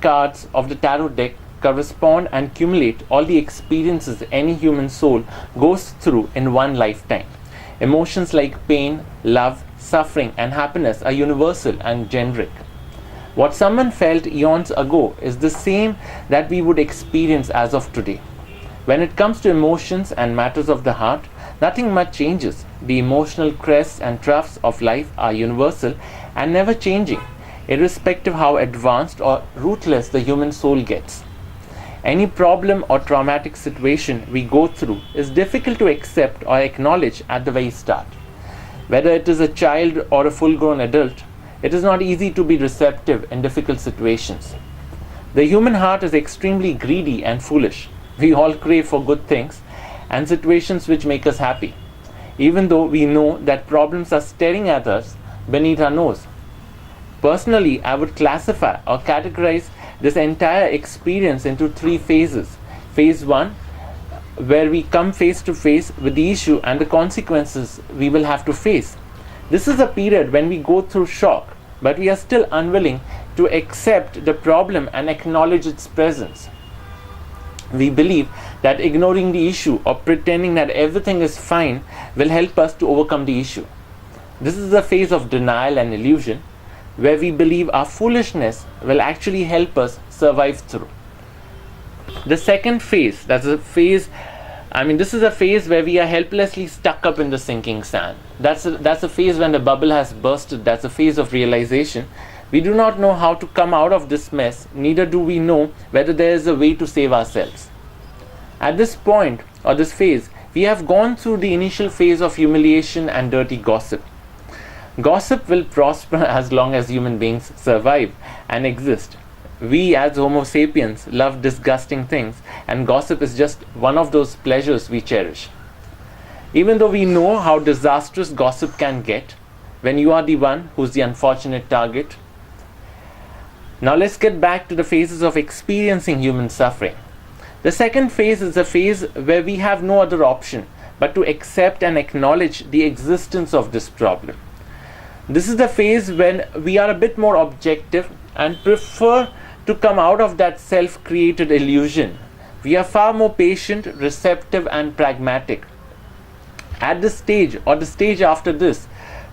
cards of the tarot deck correspond and accumulate all the experiences any human soul goes through in one lifetime. Emotions like pain, love, suffering, and happiness are universal and generic. What someone felt eons ago is the same that we would experience as of today. When it comes to emotions and matters of the heart, nothing much changes. The emotional crests and troughs of life are universal and never changing, irrespective how advanced or ruthless the human soul gets. Any problem or traumatic situation we go through is difficult to accept or acknowledge at the very start. Whether it is a child or a full-grown adult, it is not easy to be receptive in difficult situations. The human heart is extremely greedy and foolish. We all crave for good things and situations which make us happy, even though we know that problems are staring at us beneath our nose. Personally, I would classify or categorize this entire experience into three phases. Phase 1, where we come face to face with the issue and the consequences we will have to face. This is a period when we go through shock, but we are still unwilling to accept the problem and acknowledge its presence. We believe that ignoring the issue or pretending that everything is fine will help us to overcome the issue. This is a phase of denial and illusion, where we believe our foolishness will actually help us survive through. The second phase, this is a phase where we are helplessly stuck up in the sinking sand. That's a phase when the bubble has bursted. That's a phase of realization. We do not know how to come out of this mess, neither do we know whether there is a way to save ourselves. At this point, or this phase, we have gone through the initial phase of humiliation and dirty gossip. Gossip will prosper as long as human beings survive and exist. We as Homo sapiens love disgusting things, and gossip is just one of those pleasures we cherish. Even though we know how disastrous gossip can get when you are the one who's the unfortunate target. Now let's get back to the phases of experiencing human suffering. The second phase is a phase where we have no other option but to accept and acknowledge the existence of this problem. This is the phase when we are a bit more objective and prefer to come out of that self-created illusion. We are far more patient, receptive, and pragmatic. At this stage, or the stage after this,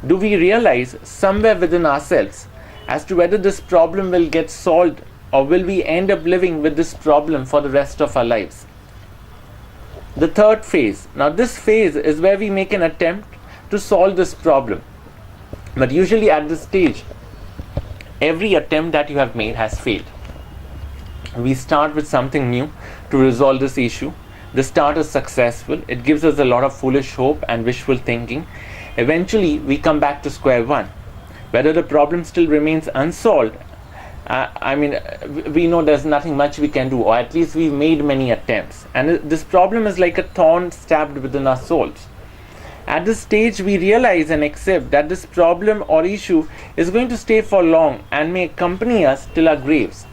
do we realize somewhere within ourselves as to whether this problem will get solved, or will we end up living with this problem for the rest of our lives? The third phase. Now this phase is where we make an attempt to solve this problem. But usually at this stage, every attempt that you have made has failed. We start with something new to resolve this issue. The start is successful. It gives us a lot of foolish hope and wishful thinking. Eventually, we come back to square one. Whether the problem still remains unsolved, we know there's nothing much we can do, or at least we've made many attempts. And this problem is like a thorn stabbed within our souls. At this stage, we realize and accept that this problem or issue is going to stay for long and may accompany us till our graves.